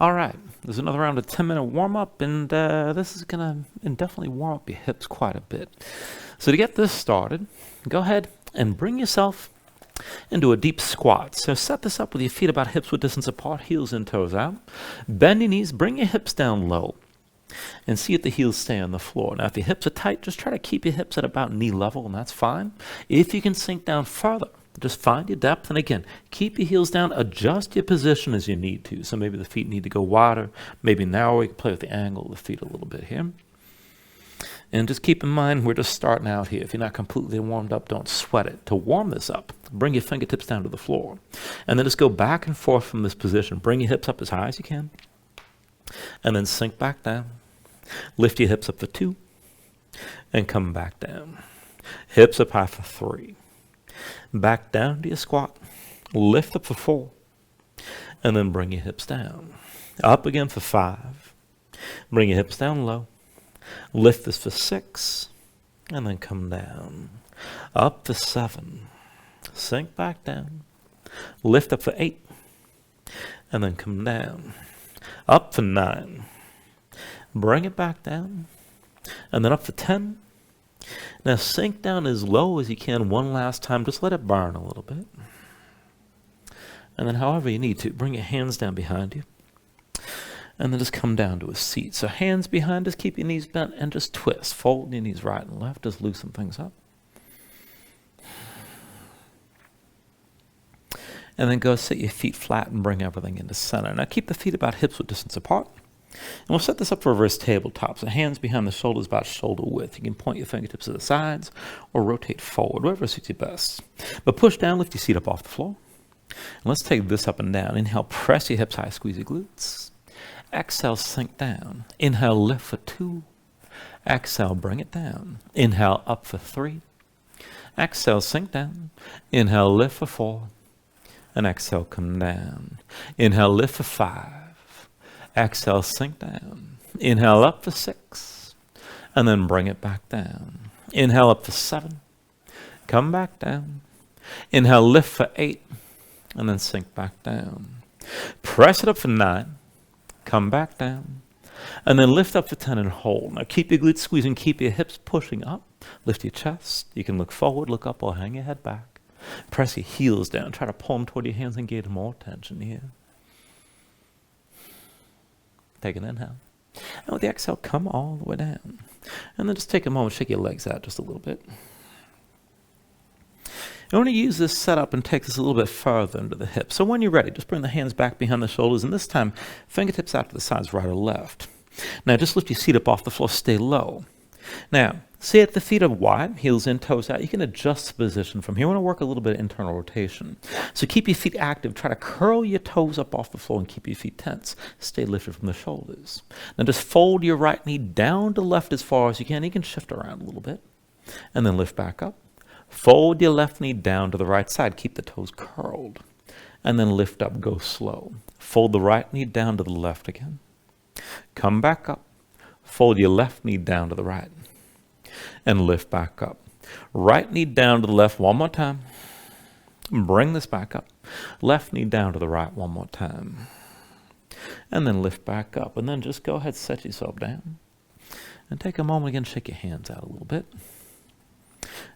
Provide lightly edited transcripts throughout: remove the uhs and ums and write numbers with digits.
All right, there's another round of 10-minute warm-up, and this is going to definitely warm up your hips quite a bit. So to get this started, go ahead and bring yourself into a deep squat. So set this up with your feet about hips-width distance apart, heels and toes out. Bend your knees, bring your hips down low, and see if the heels stay on the floor. Now, if your hips are tight, just try to keep your hips at about knee level, and that's fine. If you can sink down further, just find your depth, and again, keep your heels down, adjust your position as you need to. So maybe the feet need to go wider, maybe narrower. You can play with the angle of the feet a little bit here. And just keep in mind, we're just starting out here. If you're not completely warmed up, don't sweat it. To warm this up, bring your fingertips down to the floor. And then just go back and forth from this position. Bring your hips up as high as you can. And then sink back down. Lift your hips up for 2. And come back down. Hips up high for 3. Back down to your squat. Lift up for 4. And then bring your hips down. Up again for 5. Bring your hips down low. Lift this for 6. And then come down. Up for 7. Sink back down. Lift up for 8. And then come down. Up for 9. Bring it back down. And then up for 10. Now sink down as low as you can one last time. Just let it burn a little bit. And then however you need to, bring your hands down behind you. And then just come down to a seat. So hands behind us, keep your knees bent, and just twist. Fold your knees right and left. Just loosen things up. And then go sit your feet flat and bring everything into center. Now keep the feet about hips-width distance apart. And we'll set this up for reverse tabletop. So hands behind the shoulders about shoulder width. You can point your fingertips to the sides or rotate forward, whatever suits you best. But push down, lift your seat up off the floor. And let's take this up and down. Inhale, press your hips high, squeeze your glutes. Exhale, sink down. Inhale, lift for 2. Exhale, bring it down. Inhale, up for 3. Exhale, sink down. Inhale, lift for 4. And exhale, come down. Inhale, lift for 5. Exhale, sink down. Inhale, up for 6. And then bring it back down. Inhale, up for 7. Come back down. Inhale, lift for 8. And then sink back down. Press it up for 9. Come back down. And then lift up for 10 and hold. Now keep your glutes squeezing, keep your hips pushing up. Lift your chest. You can look forward, look up, or hang your head back. Press your heels down. Try to pull them toward your hands and gain more tension here. Take an inhale. And with the exhale, come all the way down. And then just take a moment, shake your legs out just a little bit. I want to use this setup and take this a little bit further into the hips. So when you're ready, just bring the hands back behind the shoulders, and this time, fingertips out to the sides, right or left. Now just lift your seat up off the floor, stay low. Now, see if the feet are wide, heels in, toes out. You can adjust the position from here. I want to work a little bit of internal rotation. So keep your feet active. Try to curl your toes up off the floor and keep your feet tense. Stay lifted from the shoulders. Now just fold your right knee down to left as far as you can. You can shift around a little bit. And then lift back up. Fold your left knee down to the right side. Keep the toes curled. And then lift up. Go slow. Fold the right knee down to the left again. Come back up. Fold your left knee down to the right. And lift back up. Right knee down to the left one more time. Bring this back up. Left knee down to the right one more time. And then lift back up. And then just go ahead, set yourself down. And take a moment again, shake your hands out a little bit.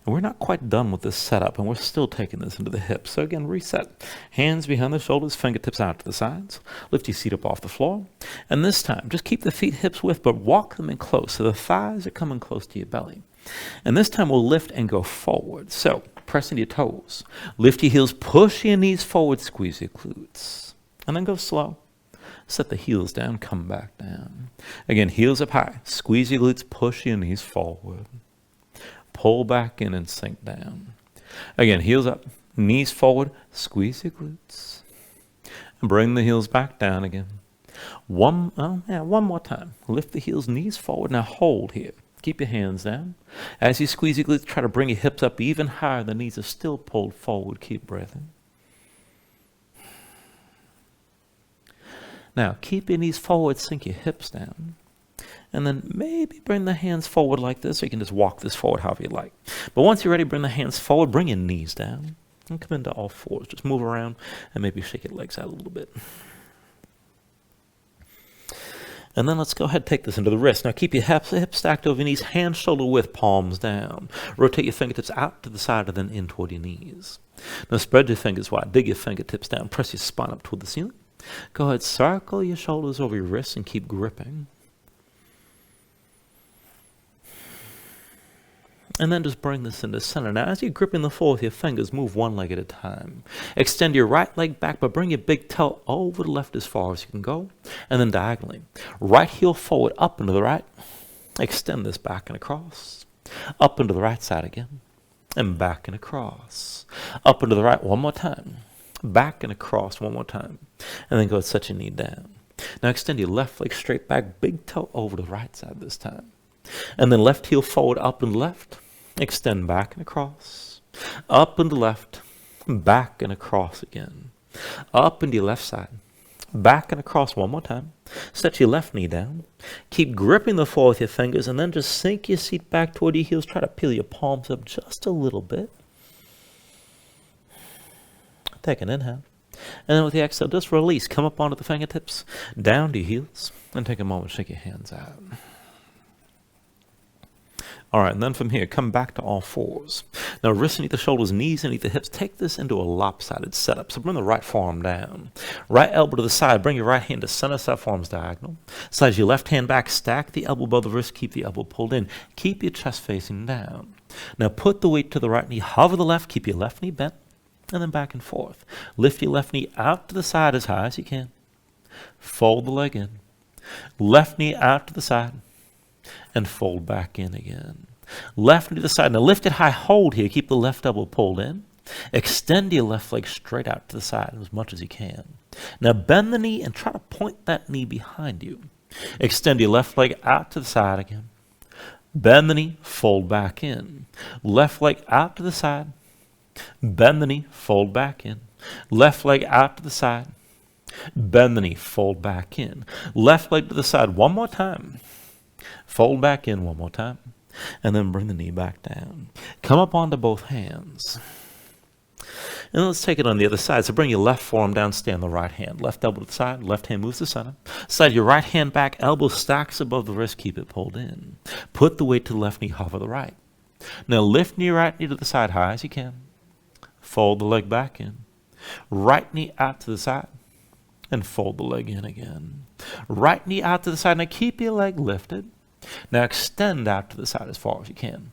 And we're not quite done with this setup, and we're still taking this into the hips. So again, reset. Hands behind the shoulders, fingertips out to the sides. Lift your seat up off the floor. And this time, just keep the feet hips width, but walk them in close. So the thighs are coming close to your belly. And this time we'll lift and go forward. So pressing your toes. Lift your heels, push your knees forward, squeeze your glutes. And then go slow. Set the heels down, come back down. Again, heels up high. Squeeze your glutes, push your knees forward. Pull back in and sink down. Again, heels up, knees forward, squeeze your glutes. And bring the heels back down again. One more time. Lift the heels, knees forward. Now hold here. Keep your hands down. As you squeeze your glutes, try to bring your hips up even higher. The knees are still pulled forward. Keep breathing. Now, keep your knees forward, sink your hips down. And then maybe bring the hands forward like this, or you can just walk this forward however you like. But once you're ready, bring the hands forward, bring your knees down, and come into all fours. Just move around and maybe shake your legs out a little bit. And then let's go ahead and take this into the wrist. Now keep your hips stacked over your knees, hands shoulder width, palms down. Rotate your fingertips out to the side and then in toward your knees. Now spread your fingers wide, dig your fingertips down, press your spine up toward the ceiling. Go ahead, circle your shoulders over your wrists and keep gripping. And then just bring this into center. Now, as you're gripping the floor with your fingers, move one leg at a time. Extend your right leg back, but bring your big toe over the left as far as you can go. And then diagonally. Right heel forward, up and to the right. Extend this back and across. Up and to the right side again. And back and across. Up and to the right one more time. Back and across one more time. And then go ahead and set your knee down. Now extend your left leg straight back, big toe over the right side this time. And then left heel forward, up and left. Extend back and across, up and to left, back and across again, up and to your left side, back and across one more time. Set your left knee down. Keep gripping the floor with your fingers and then just sink your seat back toward your heels. Try to peel your palms up just a little bit. Take an inhale. And then with the exhale, just release. Come up onto the fingertips, down to your heels, and take a moment to shake your hands out. All right, and then from here, come back to all fours. Now, wrists underneath the shoulders, knees underneath the hips. Take this into a lopsided setup. So bring the right forearm down. Right elbow to the side. Bring your right hand to center, side forearms diagonal. Slide your left hand back. Stack the elbow above the wrist. Keep the elbow pulled in. Keep your chest facing down. Now, put the weight to the right knee. Hover the left. Keep your left knee bent. And then back and forth. Lift your left knee out to the side as high as you can. Fold the leg in. Left knee out to the side. And fold back in again. Left knee to the side. Now lift it high, hold here. Keep the left elbow pulled in. Extend your left leg straight out to the side as much as you can. Now bend the knee and try to point that knee behind you. Extend your left leg out to the side again. Bend the knee, fold back in. Left leg out to the side. Bend the knee, fold back in. Left leg out to the side. Bend the knee, fold back in. Left leg to the side one more time. Fold back in one more time, and then bring the knee back down. Come up onto both hands. And let's take it on the other side. So bring your left forearm down, stay on the right hand. Left elbow to the side, left hand moves to center. Slide your right hand back, elbow stacks above the wrist, keep it pulled in. Put the weight to the left knee, hover the right. Now lift your right knee to the side high as you can. Fold the leg back in. Right knee out to the side, and fold the leg in again. Right knee out to the side. Now keep your leg lifted. Now extend out to the side as far as you can.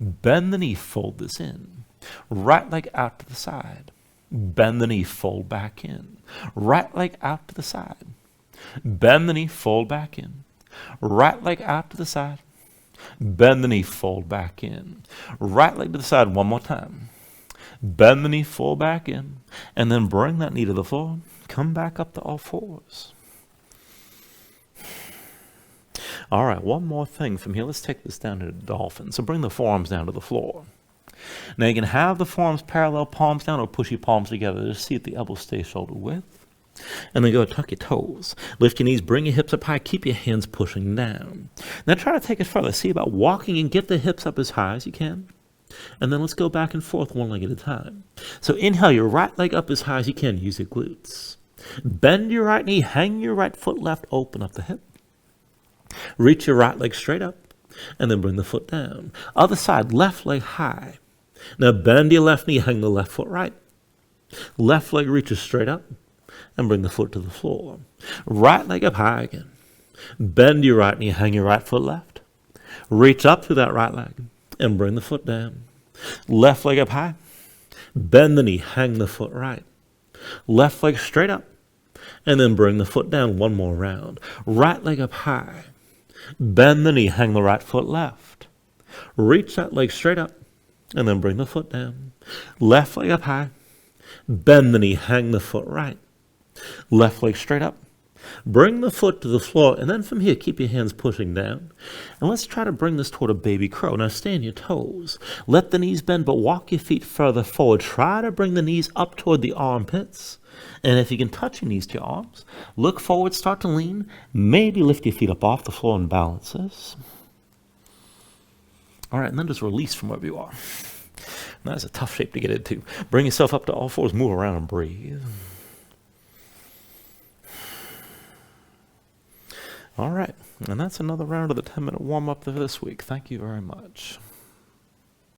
Bend the knee, fold this in. Right leg out to the side. Bend the knee, fold back in. Right leg out to the side. Bend the knee, fold back in. Right leg out to the side. Bend the knee, fold back in. Right leg to the side one more time. Bend the knee, fold back in. And then bring that knee to the floor. Come back up to all fours. All right, one more thing from here. Let's take this down to the dolphin. So bring the forearms down to the floor. Now you can have the forearms parallel, palms down, or push your palms together. Just see if the elbows stay shoulder width. And then go tuck your toes. Lift your knees, bring your hips up high, keep your hands pushing down. Now try to take it further. See about walking and get the hips up as high as you can. And then let's go back and forth one leg at a time. So inhale your right leg up as high as you can. Use your glutes. Bend your right knee, hang your right foot left, open up the hip. Reach your right leg straight up, and then bring the foot down. Other side, left leg high. Now bend your left knee, hang the left foot right. Left leg reaches straight up, and bring the foot to the floor. Right leg up high again. Bend your right knee, hang your right foot left. Reach up through that right leg, and bring the foot down. Left leg up high. Bend the knee, hang the foot right. Left leg straight up, and then bring the foot down one more round. Right leg up high. Bend the knee, hang the right foot left. Reach that leg straight up, and then bring the foot down. Left leg up high. Bend the knee, hang the foot right. Left leg straight up. Bring the foot to the floor, and then from here, keep your hands pushing down. And let's try to bring this toward a baby crow. Now stay on your toes. Let the knees bend, but walk your feet further forward. Try to bring the knees up toward the armpits. And if you can touch your knees to your arms, look forward, start to lean. Maybe lift your feet up off the floor and balance this. All right, and then just release from wherever you are. And that's a tough shape to get into. Bring yourself up to all fours, move around and breathe. All right, and that's another round of the 10-minute warm-up for this week. Thank you very much.